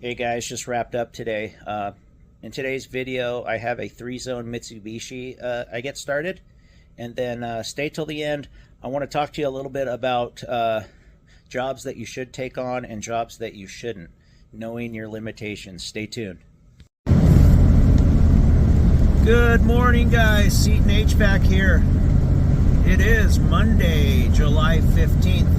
Hey guys, just wrapped up today. In today's video, I have a 3-zone Mitsubishi I get started. And then stay till the end. I want to talk to you a little bit about jobs that you should take on and jobs that you shouldn't, knowing your limitations. Stay tuned. Good morning guys, Seton HVAC here. It is Monday, July 15th,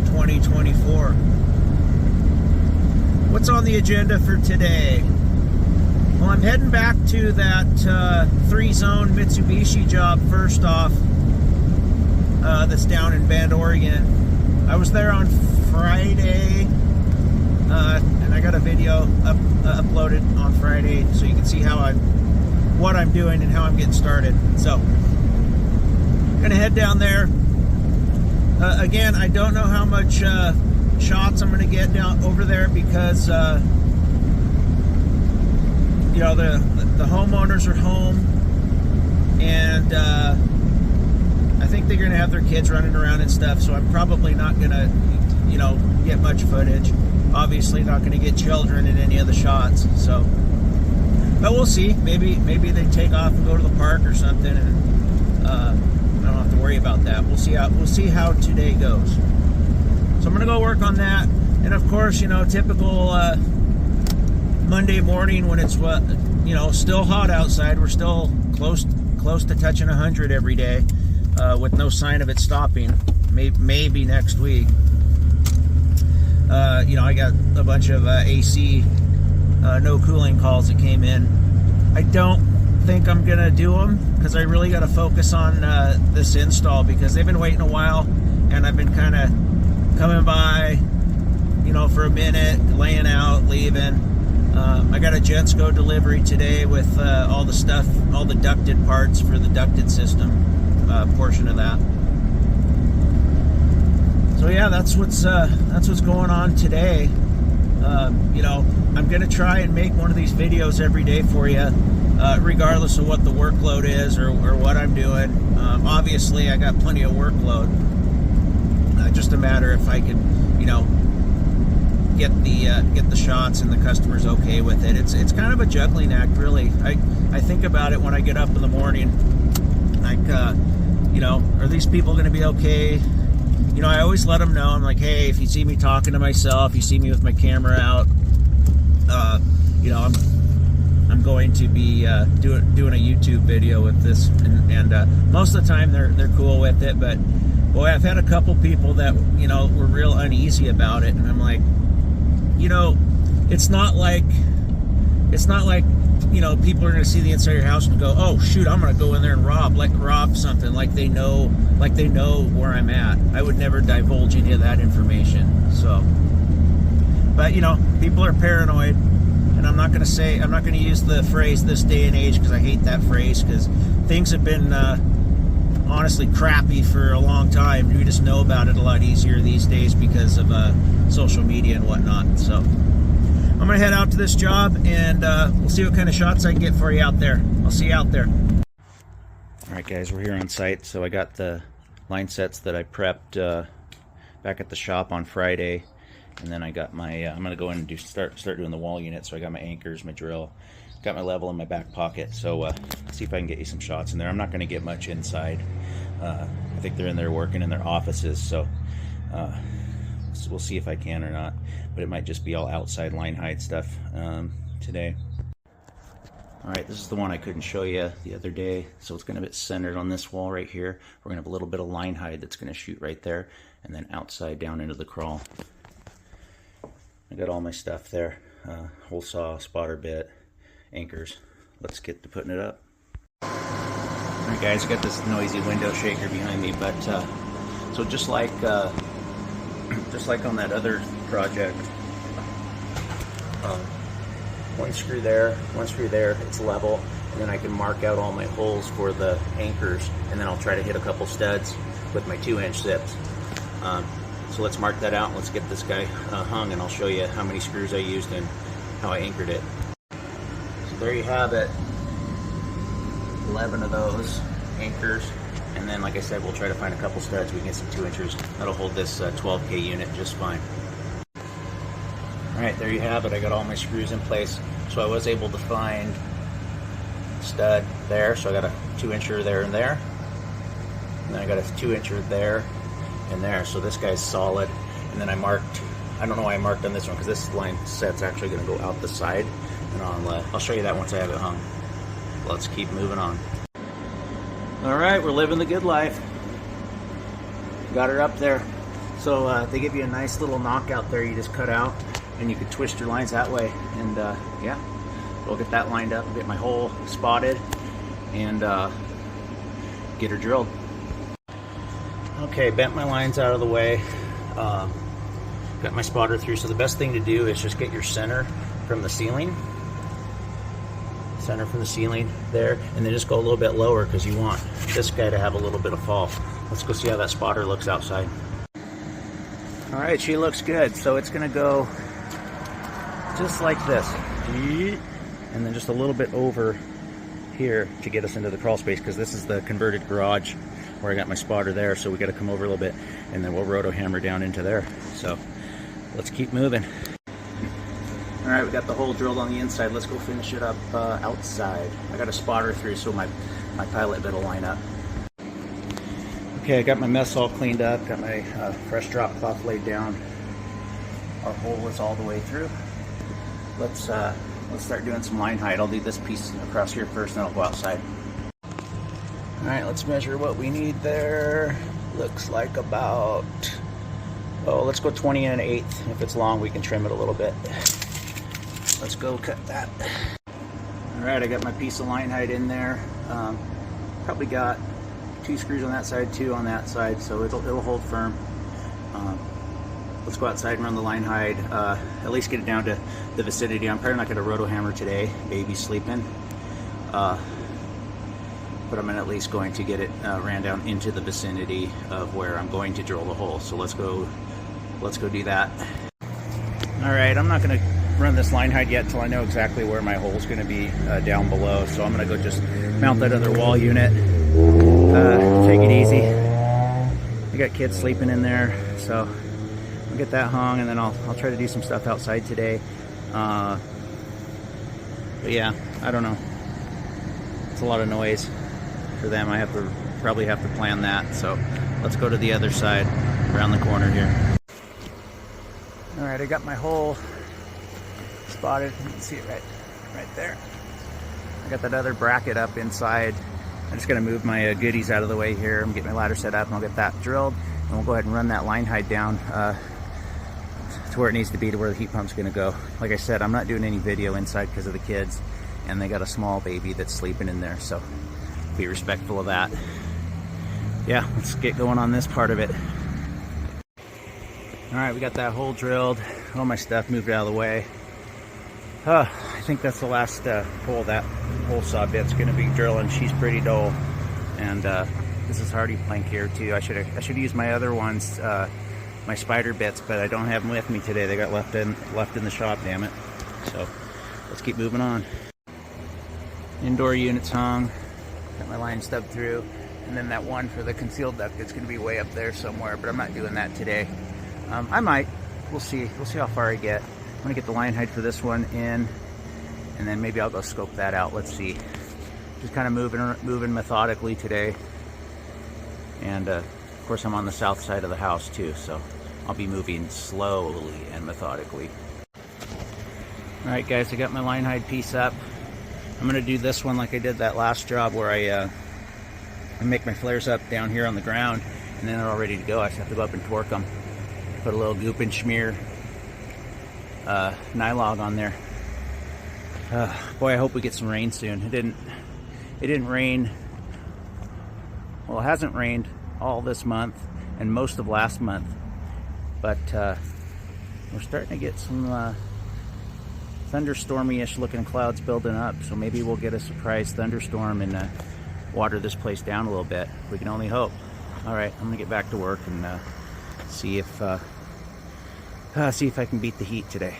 2024. What's on the agenda for today? Well, I'm heading back to that 3-zone Mitsubishi job first off, that's down in Bend, Oregon. I was there on Friday, and I got a video uploaded on Friday, so you can see what I'm doing and how I'm getting started. So, gonna head down there. Again, I don't know how much shots I'm gonna get down over there because you know, the homeowners are home, and I think they're gonna have their kids running around and stuff, so I'm probably not gonna, you know, get much footage. Obviously not gonna get children in any of the shots, so, but we'll see. Maybe they take off and go to the park or something, and I don't have to worry about that. We'll see how today goes. So I'm gonna go work on that, and of course, you know, typical Monday morning when it's you know, still hot outside. We're still close to touching 100 every day, with no sign of it stopping. Maybe next week. You know, I got a bunch of AC no cooling calls that came in. I don't think I'm gonna do them because I really got to focus on this install, because they've been waiting a while, and I've been kind of coming by, you know, for a minute, laying out, leaving. I got a Gensco delivery today with all the stuff, all the ducted parts for the ducted system portion of that. So yeah, that's what's going on today. You know, I'm gonna try and make one of these videos every day for you, regardless of what the workload is or what I'm doing. Obviously, I got plenty of workload. Just a matter if I could, you know, get the shots and the customer's okay with it. It's kind of a juggling act, really. I think about it when I get up in the morning, like, you know, are these people going to be okay? You know, I always let them know. I'm like, hey, if you see me talking to myself, you see me with my camera out, you know, I'm going to be doing a YouTube video with this, and most of the time they're cool with it. But boy, I've had a couple people that, you know, were real uneasy about it, and I'm like, you know, it's not like, you know, people are going to see the inside of your house and go, oh shoot, I'm going to go in there and rob something, like they know where I'm at. I would never divulge any of that information. So, but you know, people are paranoid, and I'm not going to use the phrase this day and age, because I hate that phrase, because things have been honestly crappy for a long time. You just know about it a lot easier these days because of social media and whatnot. So I'm gonna head out to this job, and we'll see what kind of shots I can get for you out there. I'll see you out there. All right guys, we're here on site. So I got the line sets that I prepped back at the shop on Friday, and then I got my I'm gonna go in and start doing the wall unit. So I got my anchors, my drill, got my level in my back pocket. So let's see if I can get you some shots in there. I'm not going to get much inside. I think they're in there working in their offices, so we'll see if I can or not. But it might just be all outside line height stuff today. All right, this is the one I couldn't show you the other day. So it's going to be centered on this wall right here. We're going to have a little bit of line height that's going to shoot right there, and then outside down into the crawl. I got all my stuff there. Hole saw, spotter bit, anchors. Let's get to putting it up. Alright guys, I got this noisy window shaker behind me, but so just like on that other project, one screw there, it's level, and then I can mark out all my holes for the anchors, and then I'll try to hit a couple studs with my 2-inch zips. So let's mark that out, and let's get this guy hung, and I'll show you how many screws I used and how I anchored it. So there you have it, 11 of those anchors, and then like I said, we'll try to find a couple studs. We can get some 2-inchers. That'll hold this 12K unit just fine. All right, there you have it. I got all my screws in place. So I was able to find stud there. So I got a 2-incher there and there. And then I got a 2-incher there and there. So this guy's solid. And then I marked, I don't know why I marked on this one, because this line set's actually going to go out the side and on left. I'll show you that once I have it hung. Let's keep moving on. All right, we're living the good life. Got her up there. So they give you a nice little knockout there. You just cut out, and you could twist your lines that way. And yeah, we'll get that lined up, get my hole spotted, and get her drilled. Okay, bent my lines out of the way. Got my spotter through. So the best thing to do is just get your center from the ceiling. Center from the ceiling there, and then just go a little bit lower, because you want this guy to have a little bit of fall. Let's go see how that spotter looks outside. All right, she looks good. So it's gonna go just like this, and then just a little bit over here to get us into the crawl space, because this is the converted garage where I got my spotter there. So we got to come over a little bit, and then we'll roto hammer down into there. So let's keep moving. All right, we got the hole drilled on the inside. Let's go finish it up outside. I got a spotter through so my pilot bit will line up. Okay, I got my mess all cleaned up, got my fresh drop cloth laid down. Our hole is all the way through. Let's start doing some line height. I'll do this piece across here first, then I'll go outside. All right, let's measure what we need there. Looks like about, oh, let's go 20 1/8. If it's long, we can trim it a little bit. Let's go cut that. All right, I got my piece of line height in there. Probably got 2 screws on that side, 2 on that side, so it'll hold firm. Let's go outside and run the line height. At least get it down to the vicinity. I'm probably not going to roto hammer today. Baby's sleeping. But I'm at least going to get it ran down into the vicinity of where I'm going to drill the hole. So let's go do that. All right, I'm not going to run this line height yet until I know exactly where my hole is going to be down below. So I'm going to go just mount that other wall unit. Take it easy. I got kids sleeping in there, so I'll get that hung, and then I'll try to do some stuff outside today. But yeah, I don't know. It's a lot of noise for them. I probably have to plan that. So let's go to the other side, around the corner here. All right, I got my hole spotted. You can see it right there. I got that other bracket up inside. I'm just gonna move my goodies out of the way here and get my ladder set up, and I'll get that drilled, and we'll go ahead and run that line height down to where it needs to be, to where the heat pump's gonna go. Like I said, I'm not doing any video inside because of the kids, and they got a small baby that's sleeping in there, so be respectful of that. Yeah, let's get going on this part of it. All right, we got that hole drilled. All my stuff moved out of the way. I think that's the last hole that hole saw bit's gonna be drilling. She's pretty dull, and this is hardy plank here too. I should use my other ones, my spider bits, but I don't have them with me today. They got left in the shop, damn it. So let's keep moving on. Indoor units hung. Got my line stubbed through, and then that one for the concealed duct, it's gonna be way up there somewhere, but I'm not doing that today. I might. We'll see. We'll see how far I get. I'm gonna get the line height for this one in, and then maybe I'll go scope that out. Let's see. Just kind of moving methodically today. And of course, I'm on the south side of the house too, so I'll be moving slowly and methodically. All right, guys, I got my line height piece up. I'm gonna do this one like I did that last job, where I make my flares up down here on the ground, and then they're all ready to go. I just have to go up and torque them. Put a little goop and schmear nylog on there. Boy, I hope we get some rain soon. It didn't rain. Well, it hasn't rained all this month and most of last month, but we're starting to get some thunderstormy-ish looking clouds building up. So maybe we'll get a surprise thunderstorm and water this place down a little bit. We can only hope. All right, I'm gonna get back to work and see if I can beat the heat today.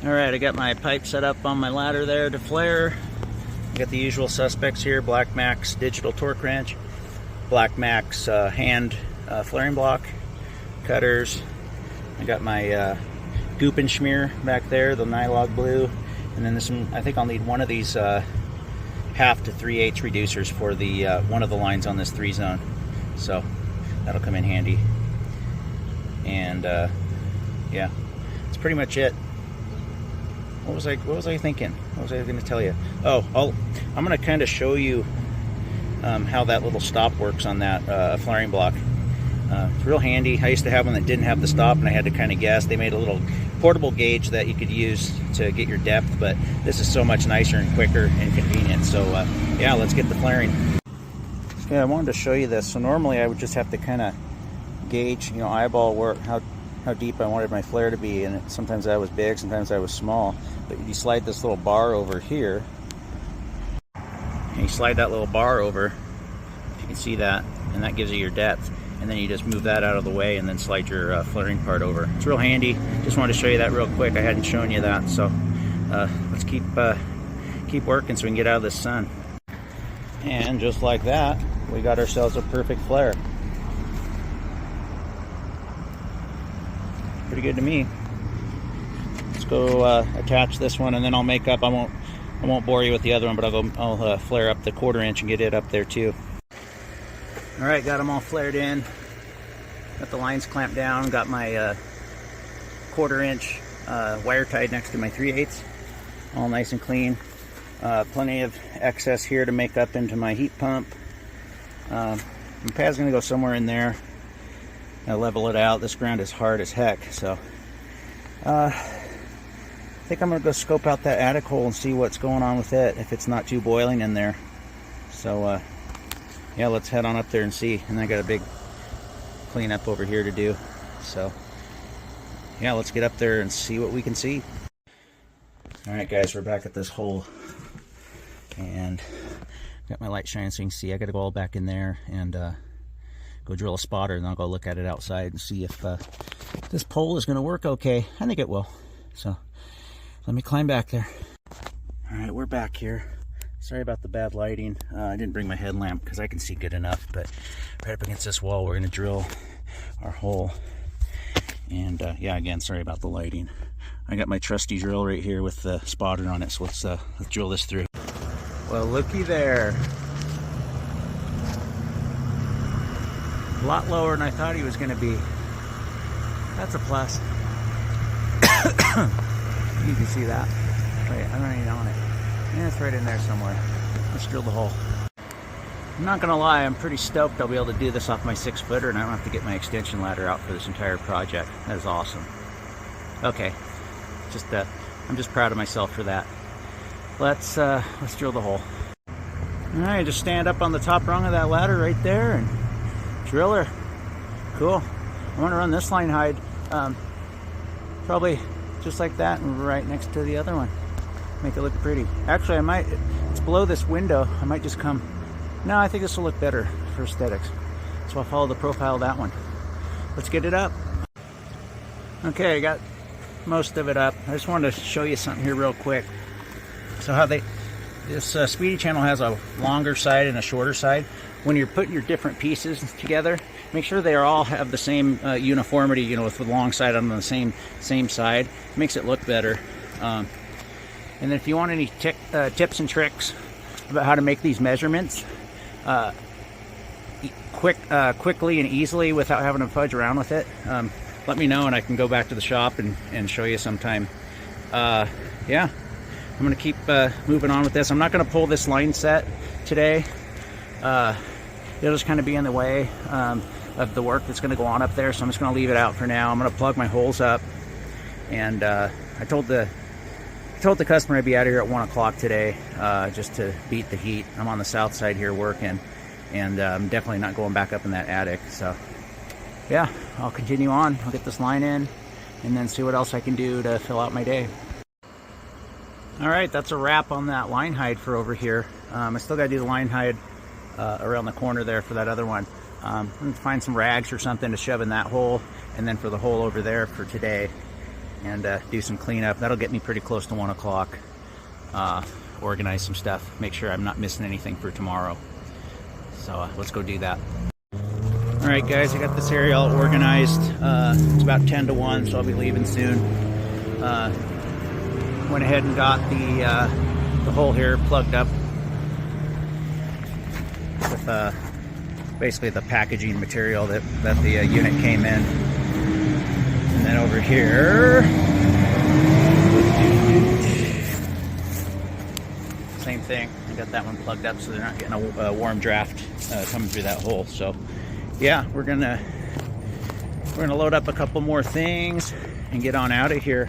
All right, I got my pipe set up on my ladder there to flare. I got the usual suspects here: Black Max digital torque wrench, Black Max hand flaring block, cutters. I got my goop and schmear back there, the nylog blue, and then this one, I think I'll need one of these 1/2 to 3/8 reducers for the one of the lines on this 3-zone, so that'll come in handy. And yeah, that's pretty much it. What was I thinking? What was I going to tell you? Oh, I'm going to kind of show you how that little stop works on that flaring block. It's real handy. I used to have one that didn't have the stop, and I had to kind of guess. They made a little portable gauge that you could use to get your depth, but this is so much nicer and quicker and convenient. So yeah, let's get the flaring. Yeah, I wanted to show you this. So normally I would just have to kind of gauge, eyeball work, how deep I wanted my flare to be, and sometimes I was big, sometimes I was small. But you slide this little bar over here, and you slide that little bar over, if you can see that, and that gives you your depth. And then you just move that out of the way and then slide your flaring part over. It's real handy. Just wanted to show you that real quick. I hadn't shown you that, so let's keep working so we can get out of this sun. And just like that, we got ourselves a perfect flare. Pretty good to me. Let's go attach this one, and then I'll make up. I won't bore you with the other one, but I'll flare up the 1/4 inch and get it up there too. All right, got them all flared in. Got the lines clamped down. Got my 1/4 inch wire tied next to my 3/8. All nice and clean. Plenty of excess here to make up into my heat pump. My pad's gonna go somewhere in there. I level it out. This ground is hard as heck, so I think I'm gonna go scope out that attic hole and see what's going on with it, if it's not too boiling in there. So yeah, let's head on up there and see. And I got a big cleanup over here to do. So yeah, let's get up there and see what we can see. All right, guys, we're back at this hole, and got my light shining so you can see. I got to go all back in there and go drill a spotter, and I'll go look at it outside and see if this pole is going to work okay. I think it will. So let me climb back there. All right, we're back here. Sorry about the bad lighting. I didn't bring my headlamp because I can see good enough, but right up against this wall we're going to drill our hole. And yeah, again, sorry about the lighting. I got my trusty drill right here with the spotter on it, so let's drill this through. Well, looky there. A lot lower than I thought he was going to be. That's a plus. You can see that. Wait, I'm running on it. Yeah, it's right in there somewhere. Let's drill the hole. I'm not gonna lie, I'm pretty stoked I'll be able to do this off my 6-footer, and I don't have to get my extension ladder out for this entire project. That is awesome. Okay, I'm just proud of myself for that. Let's drill the hole. All right, just stand up on the top rung of that ladder right there and drill her. Cool. I want to run this line hide, probably just like that, and right next to the other one. Make it look pretty. Actually, I might, it's below this window. I might just come, no, I think this will look better for aesthetics. So I'll follow the profile of that one. Let's get it up. Okay, I got most of it up. I just wanted to show you something here real quick. So how this Speedy channel has a longer side and a shorter side. When you're putting your different pieces together, make sure they all have the same uniformity, with the long side on the same side. It makes it look better. And then if you want any tips and tricks about how to make these measurements quickly and easily without having to fudge around with it, let me know and I can go back to the shop and show you sometime. Yeah, I'm going to keep moving on with this. I'm not going to pull this line set today. It'll just kind of be in the way of the work that's going to go on up there, so I'm just going to leave it out for now. I'm going to plug my holes up, and I told the customer I'd be out of here at 1 o'clock today, just to beat the heat. I'm on the south side here working, and I'm definitely not going back up in that attic. So yeah, I'll continue on. I'll get this line in and then see what else I can do to fill out my day. All right, that's a wrap on that line hide for over here. I still got to do the line hide around the corner there for that other one. I'm going to find some rags or something to shove in that hole, and then for the hole over there for today, and do some cleanup. That'll get me pretty close to 1 o'clock. Organize some stuff, make sure I'm not missing anything for tomorrow. So let's go do that. All right, guys, I got this area all organized. It's about 10 to 1, so I'll be leaving soon. Went ahead and got the hole here plugged up with basically the packaging material that the unit came in. And then over here, same thing. I got that one plugged up so they're not getting a warm draft coming through that hole. So yeah, we're gonna load up a couple more things and get on out of here.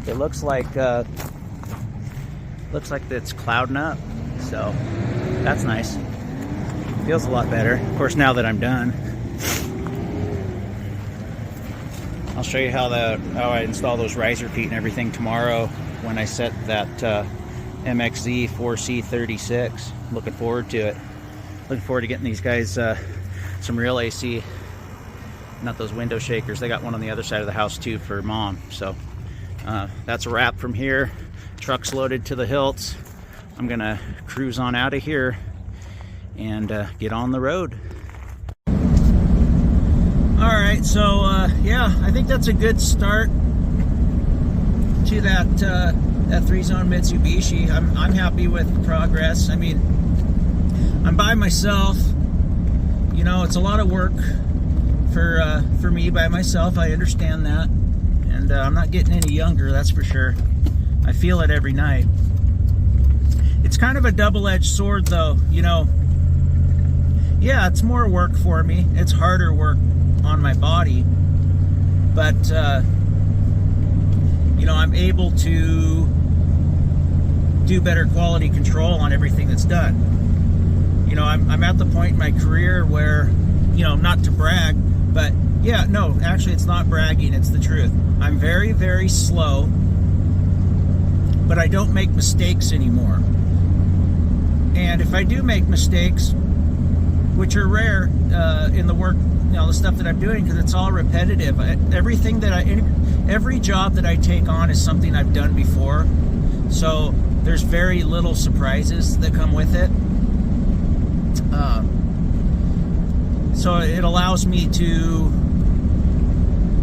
It looks like it's clouding up, so that's nice. Feels a lot better. Of course, now that I'm done, I'll show you how I install those riser feet and everything tomorrow when I set that MXZ 4C36. Looking forward to it. Looking forward to getting these guys some real AC, not those window shakers. They got one on the other side of the house too for Mom. So that's a wrap from here. Truck's loaded to the hilts. I'm gonna cruise on out of here and get on the road. All right, so yeah, I think that's a good start to that 3-zone Mitsubishi. I'm happy with the progress. I mean, I'm by myself. You know, it's a lot of work for me by myself. I understand that, and I'm not getting any younger, that's for sure. I feel it every night. It's kind of a double-edged sword, though. You know, yeah, it's more work for me. It's harder work on my body, but you know, I'm able to do better quality control on everything that's done. You know, I'm at the point in my career where, you know, not to brag, but yeah, no, actually it's not bragging, it's the truth. I'm very, very slow, but I don't make mistakes anymore. And if I do make mistakes, which are rare in the work, you know, the stuff that I'm doing, because it's all repetitive. Every job that I take on is something I've done before, so there's very little surprises that come with it. So it allows me to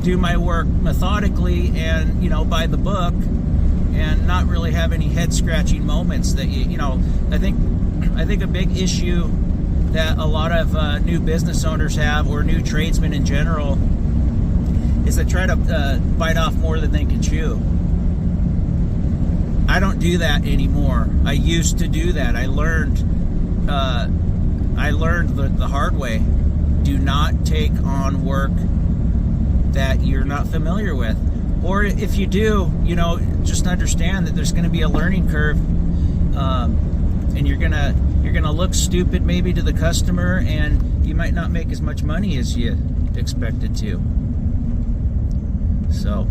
do my work methodically and, you know, by the book, and not really have any head-scratching moments that you know. I think a big issue that a lot of new business owners have, or new tradesmen in general, is they try to bite off more than they can chew. I don't do that anymore. I used to do that. I learned the hard way. Do not take on work that you're not familiar with. Or if you do, you know, just understand that there's going to be a learning curve, and you're gonna look stupid maybe to the customer, and you might not make as much money as you expected to. So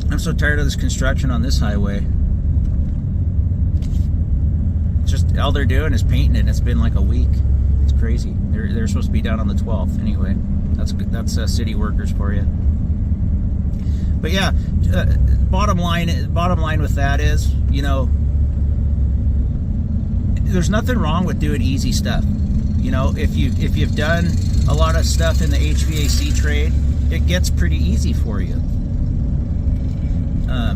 I'm so tired of this construction on this highway. Just all they're doing is painting it, and it's been like a week. It's crazy. They're supposed to be down on the 12th anyway. That's city workers for you. But yeah, bottom line with that is, you know, there's nothing wrong with doing easy stuff. You know, if you've done a lot of stuff in the HVAC trade, it gets pretty easy for you.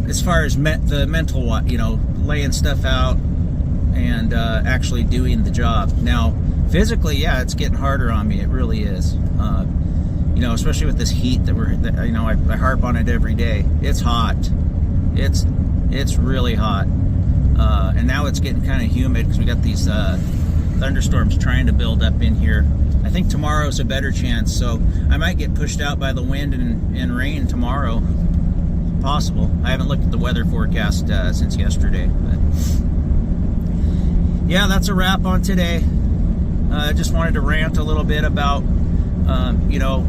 As far as the mental, you know, laying stuff out and actually doing the job. Now, physically, yeah, it's getting harder on me. It really is. You know, especially with this heat that you know, I harp on it every day. It's hot. It's really hot. And now it's getting kind of humid because we got these thunderstorms trying to build up in here. I think tomorrow's a better chance, so I might get pushed out by the wind and rain tomorrow. Possible. I haven't looked at the weather forecast since yesterday. But yeah, that's a wrap on today. I just wanted to rant a little bit about, you know,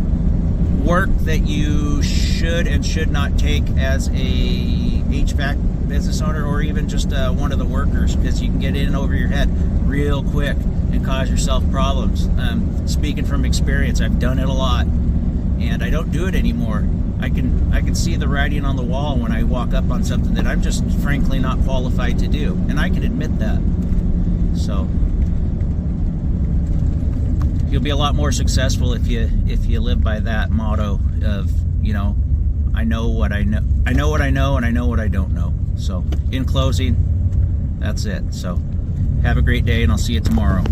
work that you should and should not take as a HVAC business owner, or even just one of the workers, because you can get in over your head real quick and cause yourself problems. Speaking from experience, I've done it a lot, and I don't do it anymore. I can see the writing on the wall when I walk up on something that I'm just frankly not qualified to do, and I can admit that. So you'll be a lot more successful if you live by that motto of, you know, I know what I know. I know what I know, and I know what I don't know. So, in closing, that's it. So, have a great day, and I'll see you tomorrow.